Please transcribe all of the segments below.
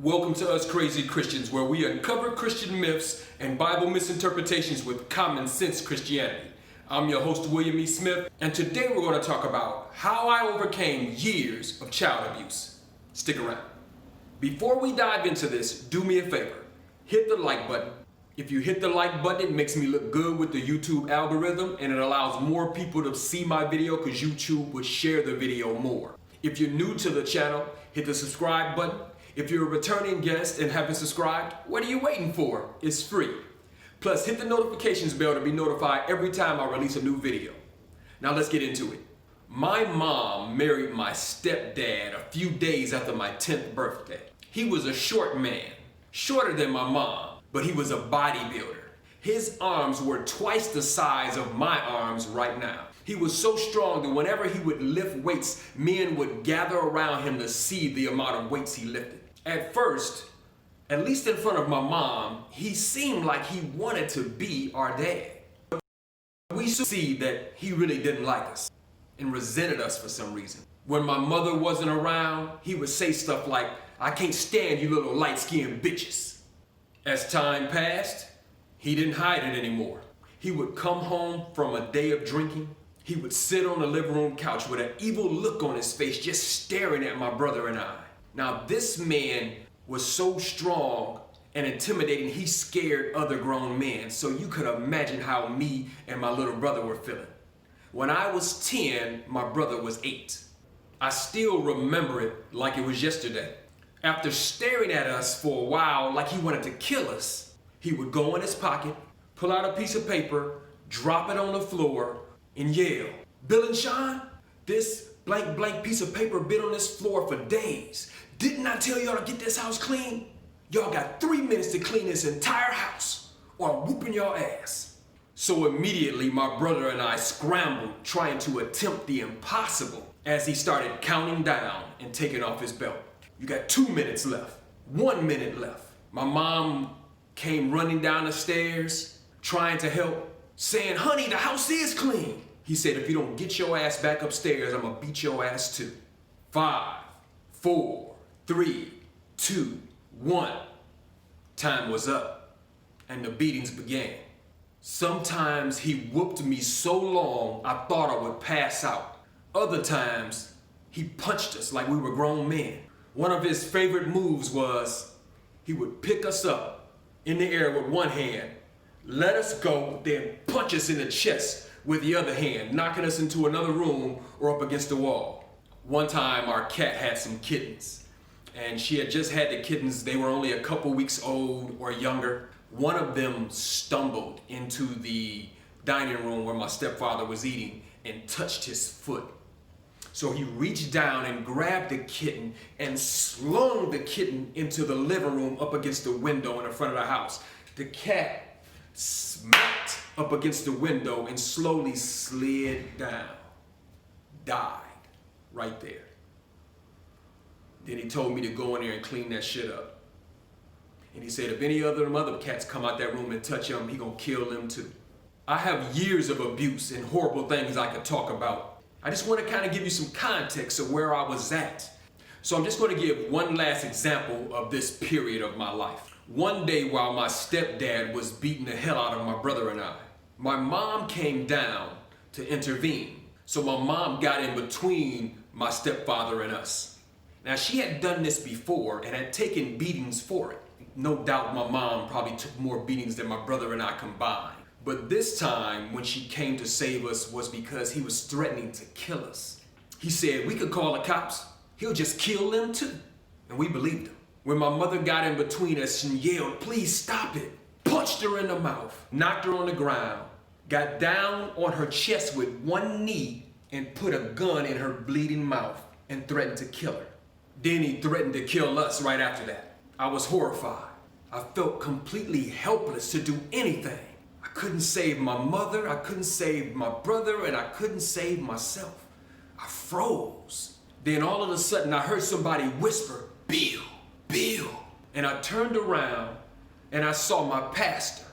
Welcome to Us Crazy Christians, where we uncover Christian myths and Bible misinterpretations with common sense Christianity. I'm your host, William E. Smith, and today we're going to talk about how I overcame years of child abuse. Stick around. Before we dive into this, do me a favor. Hit the like button. If you hit the like button, it makes me look good with the YouTube algorithm, and it allows more people to see my video because YouTube would share the video more. If you're new to the channel, hit the subscribe button. If you're a returning guest and haven't subscribed, what are you waiting for? It's free. Plus, hit the notifications bell to be notified every time I release a new video. Now let's get into it. My mom married my stepdad a few days after my 10th birthday. He was a short man, shorter than my mom, but he was a bodybuilder. His arms were twice the size of my arms right now. He was so strong that whenever he would lift weights, men would gather around him to see the amount of weights he lifted. At first, at least in front of my mom, he seemed like he wanted to be our dad. But we see that he really didn't like us and resented us for some reason. When my mother wasn't around, he would say stuff like, "I can't stand you little light-skinned bitches." As time passed, he didn't hide it anymore. He would come home from a day of drinking. He would sit on the living room couch with an evil look on his face, just staring at my brother and I. Now, this man was so strong and intimidating, he scared other grown men. So you could imagine how me and my little brother were feeling. When I was 10, my brother was 8. I still remember it like it was yesterday. After staring at us for a while like he wanted to kill us, he would go in his pocket, pull out a piece of paper, drop it on the floor, and yell, "Bill and Sean, this blank piece of paper been on this floor for days. Didn't I tell y'all to get this house clean? Y'all got 3 minutes to clean this entire house or I'm whooping y'all ass." So immediately my brother and I scrambled, trying to attempt the impossible as he started counting down and taking off his belt. "You got 2 minutes left, 1 minute left." My mom came running down the stairs, trying to help, saying, "Honey, the house is clean." He said, "If you don't get your ass back upstairs, I'm gonna beat your ass too." 5, 4, 3, 2, 1. Time was up, and the beatings began. Sometimes he whooped me so long I thought I would pass out. Other times, he punched us like we were grown men. One of his favorite moves was he would pick us up in the air with one hand, let us go, then punch us in the chest with the other hand, knocking us into another room or up against the wall. One time our cat had some kittens, and she had just had the kittens. They were only a couple weeks old or younger. One of them stumbled into the dining room where my stepfather was eating and touched his foot. So he reached down and grabbed the kitten and slung the kitten into the living room up against the window in the front of the house. The cat smacked up against the window and slowly slid down. Died right there. Then he told me to go in there and clean that shit up. And he said if any other cats come out that room and touch him, he gonna kill them too. I have years of abuse and horrible things I could talk about. I just want to kind of give you some context of where I was at. So I'm just going to give one last example of this period of my life. One day while my stepdad was beating the hell out of my brother and I, my mom came down to intervene. So my mom got in between my stepfather and us. Now she had done this before and had taken beatings for it. No doubt my mom probably took more beatings than my brother and I combined. But this time, when she came to save us, was because he was threatening to kill us. He said, "We could call the cops. He'll just kill them too." And we believed him. When my mother got in between us and yelled, "Please stop it," punched her in the mouth, knocked her on the ground, got down on her chest with one knee and put a gun in her bleeding mouth and threatened to kill her. Then he threatened to kill us right after that. I was horrified. I felt completely helpless to do anything. I couldn't save my mother, I couldn't save my brother, and I couldn't save myself. I froze. Then all of a sudden I heard somebody whisper, "Bill, Bill." And I turned around and I saw my pastor,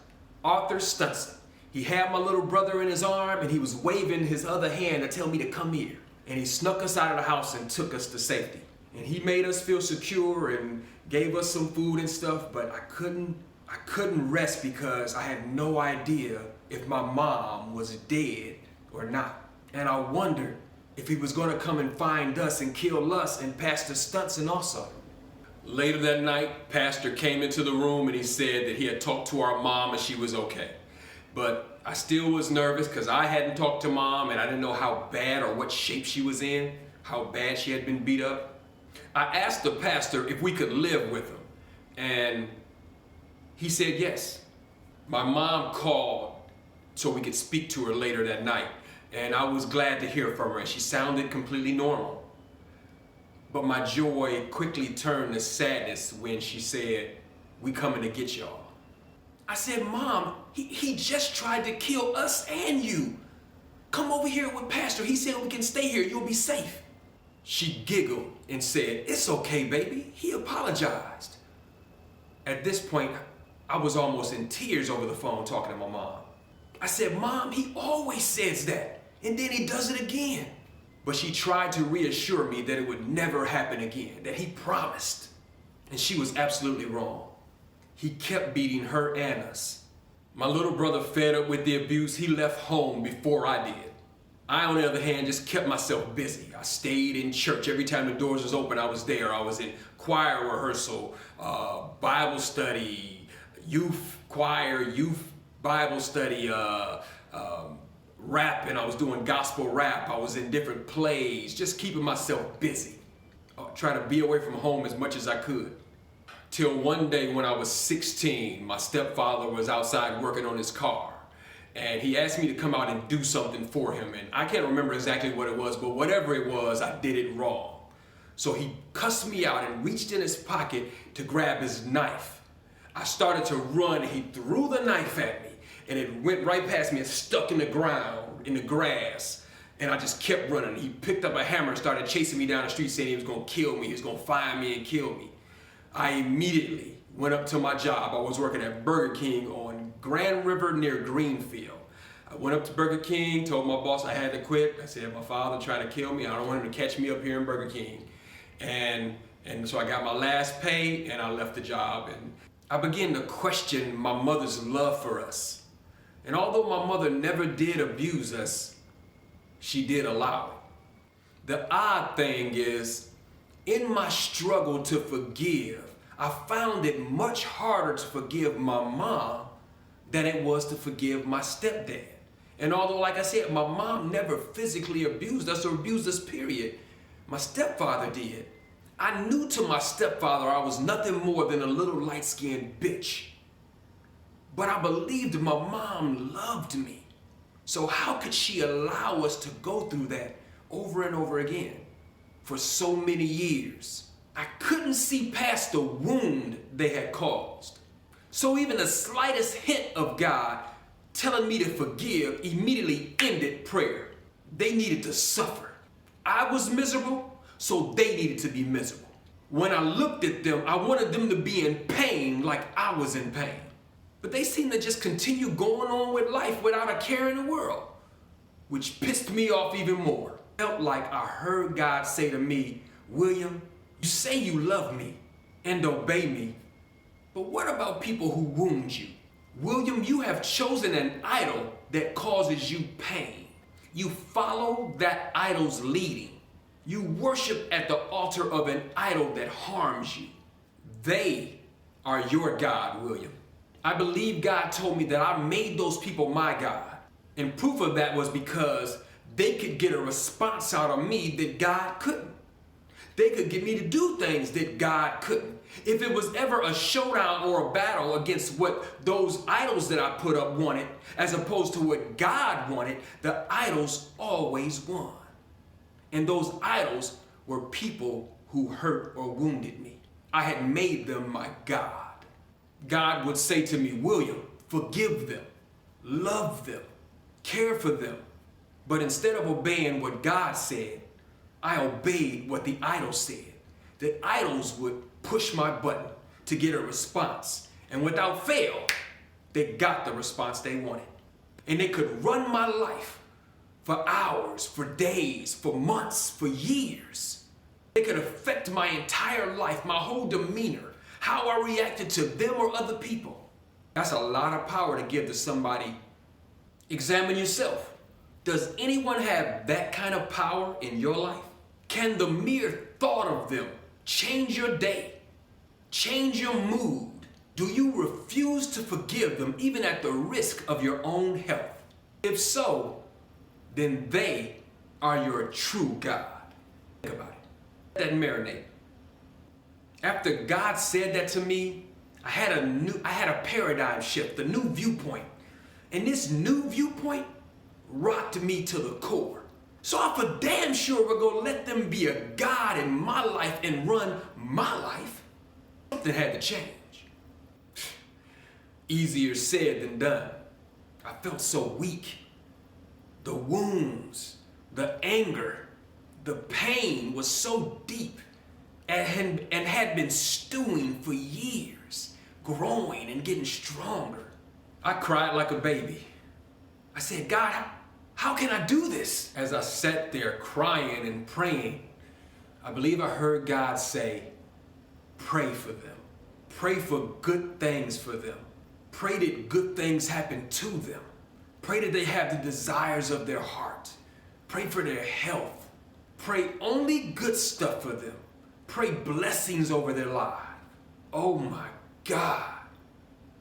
Arthur Stunts. He had my little brother in his arm and he was waving his other hand to tell me to come here. And he snuck us out of the house and took us to safety. and he made us feel secure and gave us some food and stuff, but I couldn't rest because I had no idea if my mom was dead or not. And I wondered if he was going to come and find us and kill us and Pastor Stunts and also. Later that night, Pastor came into the room and he said that he had talked to our mom and she was okay. But I still was nervous because I hadn't talked to Mom and I didn't know how bad or what shape she was in, how bad she had been beat up. I asked the pastor if we could live with him, and he said yes. My mom called so we could speak to her later that night, and I was glad to hear from her. She sounded completely normal. But my joy quickly turned to sadness when she said, "We coming to get y'all." I said, "Mom, he just tried to kill us and you. Come over here with Pastor. He said we can stay here. You'll be safe." She giggled and said, "It's okay, baby. He apologized." At this point, I was almost in tears over the phone talking to my mom. I said, "Mom, he always says that, and then he does it again." But she tried to reassure me that it would never happen again, that he promised. And she was absolutely wrong. He kept beating her and us. My little brother, fed up with the abuse, he left home before I did. I, on the other hand, just kept myself busy. I stayed in church. Every time the doors was open, I was there. I was in choir rehearsal, Bible study, youth choir, youth Bible study, rap, and I was doing gospel rap. I was in different plays, just keeping myself busy. Trying to be away from home as much as I could. Till one day when I was 16, my stepfather was outside working on his car. And he asked me to come out and do something for him. And I can't remember exactly what it was, but whatever it was, I did it wrong. So he cussed me out and reached in his pocket to grab his knife. I started to run, and he threw the knife at me. And it went right past me and stuck in the ground, in the grass. And I just kept running. He picked up a hammer and started chasing me down the street, saying he was going to kill me. He was going to find me and kill me. I immediately went up to my job. I was working at Burger King on Grand River near Greenfield. I went up to Burger King, told my boss I had to quit. I said, "My father tried to kill me. I don't want him to catch me up here in Burger King." And so I got my last pay and I left the job. And I began to question my mother's love for us. And although my mother never did abuse us, she did allow it. The odd thing is, in my struggle to forgive, I found it much harder to forgive my mom than it was to forgive my stepdad. And although, like I said, my mom never physically abused us or abused us, period, my stepfather did. I knew to my stepfather I was nothing more than a little light-skinned bitch. But I believed my mom loved me. So how could she allow us to go through that over and over again for so many years? I couldn't see past the wound they had caused. So even the slightest hint of God telling me to forgive immediately ended prayer. They needed to suffer. I was miserable, so they needed to be miserable. When I looked at them, I wanted them to be in pain like I was in pain. But they seemed to just continue going on with life without a care in the world, which pissed me off even more. It felt like I heard God say to me, "William, you say you love me and obey me, but what about people who wound you? William, you have chosen an idol that causes you pain. You follow that idol's leading. You worship at the altar of an idol that harms you. They are your God, William." I believe God told me that I made those people my God. And proof of that was because they could get a response out of me that God couldn't. They could get me to do things that God couldn't. If it was ever a showdown or a battle against what those idols that I put up wanted, as opposed to what God wanted, the idols always won. And those idols were people who hurt or wounded me. I had made them my God. God would say to me, "William, forgive them, love them, care for them." But instead of obeying what God said, I obeyed what the idols said. The idols would push my button to get a response. And without fail, they got the response they wanted. And they could run my life for hours, for days, for months, for years. It could affect my entire life, my whole demeanor, how I reacted to them or other people. That's a lot of power to give to somebody. Examine yourself. Does anyone have that kind of power in your life? Can the mere thought of them change your day, change your mood? Do you refuse to forgive them even at the risk of your own health? If so, then they are your true God. Think about it. Let that marinate. After God said that to me, I had a paradigm shift, a new viewpoint. And this new viewpoint rocked me to the core. So I'm for damn sure we're gonna let them be a God in my life and run my life. Something had to change. Easier said than done. I felt so weak. The wounds, the anger, the pain was so deep and had been stewing for years, growing and getting stronger. I cried like a baby. I said, God, how can I do this? As I sat there crying and praying, I believe I heard God say, pray for them. Pray for good things for them. Pray that good things happen to them. Pray that they have the desires of their heart. Pray for their health. Pray only good stuff for them. Pray blessings over their lives. Oh my God.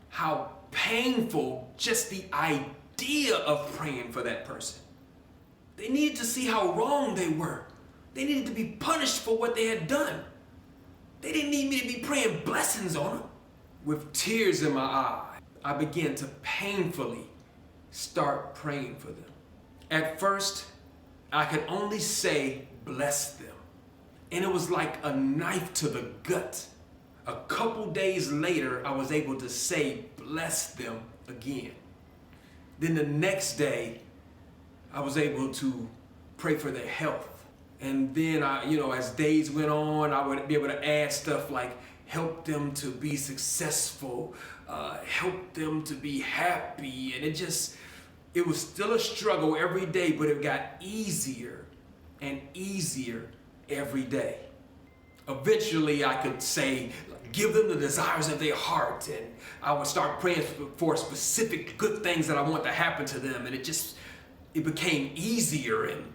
How painful just the idea of praying for that person. They needed to see how wrong they were. They needed to be punished for what they had done. They didn't need me to be praying blessings on them. With tears in my eyes, I began to painfully start praying for them. At first, I could only say, bless them. And it was like a knife to the gut. A couple days later, I was able to say, bless them again. Then the next day, I was able to pray for their health. And then, as days went on, I would be able to add stuff like, help them to be successful, help them to be happy. And it was still a struggle every day, but it got easier and easier every day. Eventually, I could say, give them the desires of their heart, and I would start praying for specific good things that I want to happen to them, and it became easier, and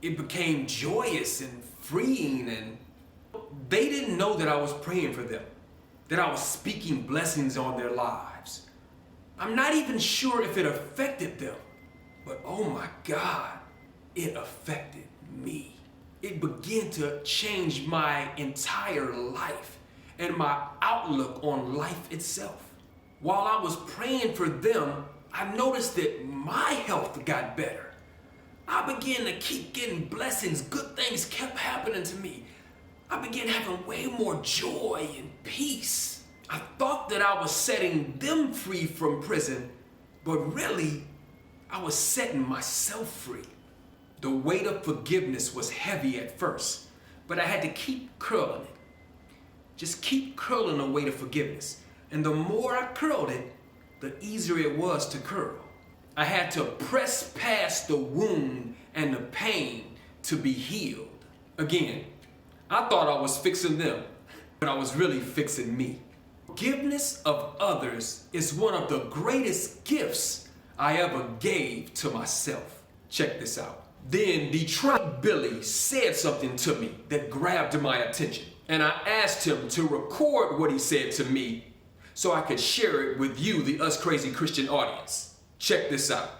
it became joyous and freeing, and they didn't know that I was praying for them, that I was speaking blessings on their lives. I'm not even sure if it affected them, but oh my God, it affected me. It began to change my entire life and my outlook on life itself. While I was praying for them, I noticed that my health got better. I began to keep getting blessings. Good things kept happening to me. I began having way more joy and peace. I thought that I was setting them free from prison, but really, I was setting myself free. The weight of forgiveness was heavy at first, but I had to keep curling it. Just keep curling the weight of forgiveness. And the more I curled it, the easier it was to curl. I had to press past the wound and the pain to be healed. Again, I thought I was fixing them, but I was really fixing me. Forgiveness of others is one of the greatest gifts I ever gave to myself. Check this out. Then Detroit Billy said something to me that grabbed my attention, and I asked him to record what he said to me so I could share it with you, the Us Crazy Christian audience. Check this out.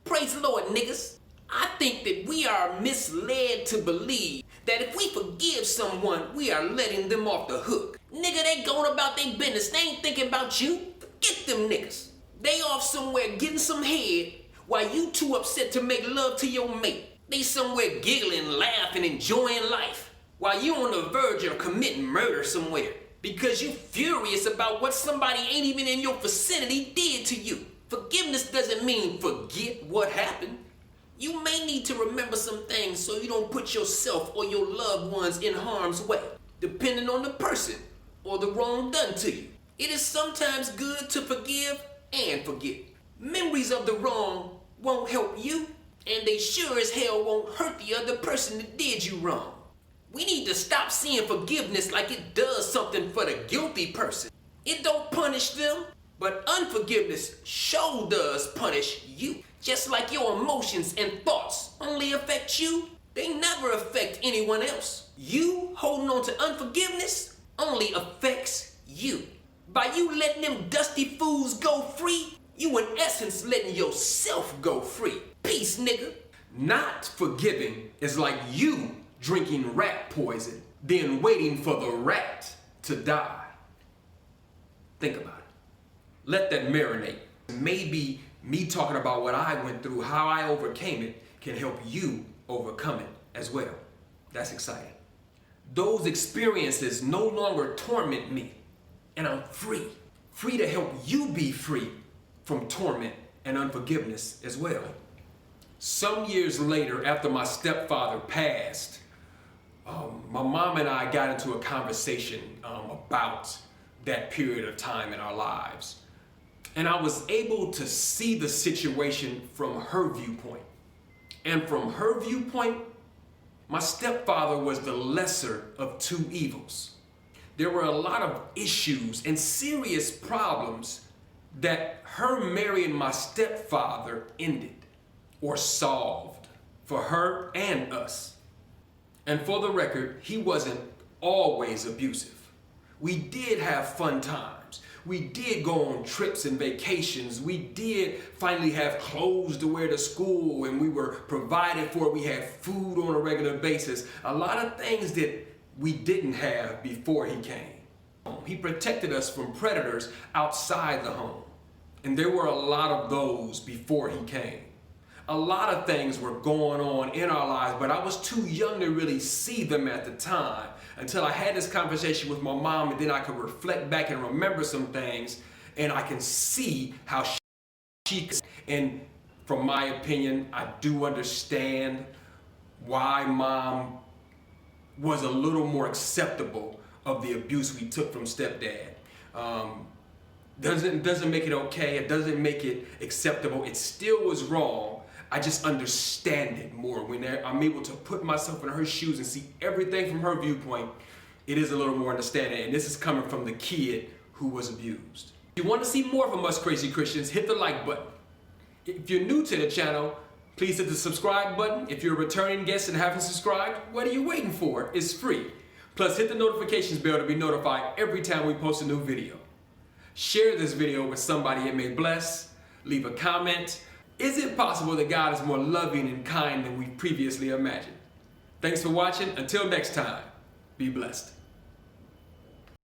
Praise the Lord, niggas. I think that we are misled to believe that if we forgive someone, we are letting them off the hook. Nigga, they going about their business. They ain't thinking about you. Forget them niggas. They off somewhere getting some head while you too upset to make love to your mate. They somewhere giggling, laughing, enjoying life while you on the verge of committing murder somewhere because you furious about what somebody ain't even in your vicinity did to you. Forgiveness doesn't mean forget what happened. You may need to remember some things so you don't put yourself or your loved ones in harm's way, depending on the person or the wrong done to you. It is sometimes good to forgive and forget. Memories of the wrong won't help you, and they sure as hell won't hurt the other person that did you wrong. We need to stop seeing forgiveness like it does something for the guilty person. It don't punish them, but unforgiveness sure does punish you. Just like your emotions and thoughts only affect you, they never affect anyone else. You holding on to unforgiveness only affects you. By you letting them dusty fools go free, you in essence letting yourself go free. Peace, nigga. Not forgiving is like you drinking rat poison, then waiting for the rat to die. Think about it. Let that marinate. Maybe me talking about what I went through, how I overcame it, can help you overcome it as well. That's exciting. Those experiences no longer torment me, and I'm free. Free to help you be free from torment and unforgiveness as well. Some years later, after my stepfather passed, my mom and I got into a conversation about that period of time in our lives. And I was able to see the situation from her viewpoint. And from her viewpoint, my stepfather was the lesser of two evils. There were a lot of issues and serious problems that her marrying my stepfather ended or solved for her and us. And for the record, he wasn't always abusive. We did have fun times. We did go on trips and vacations. We did finally have clothes to wear to school, and we were provided for. We had food on a regular basis. A lot of things that we didn't have before he came. He protected us from predators outside the home. And there were a lot of those before he came. A lot of things were going on in our lives, but I was too young to really see them at the time until I had this conversation with my mom, and then I could reflect back and remember some things, and I can see how she and from my opinion, I do understand why mom was a little more acceptable of the abuse we took from stepdad. Doesn't make it okay, it doesn't make it acceptable, it still was wrong. I just understand it more. When I'm able to put myself in her shoes and see everything from her viewpoint, it is a little more understanding. And this is coming from the kid who was abused. If you want to see more from us crazy Christians, hit the like button. If you're new to the channel, please hit the subscribe button. If you're a returning guest and haven't subscribed, what are you waiting for? It's free. Plus, hit the notifications bell to be notified every time we post a new video. Share this video with somebody it may bless. Leave a comment. Is it possible that God is more loving and kind than we previously imagined? Thanks for watching. Until next time, be blessed.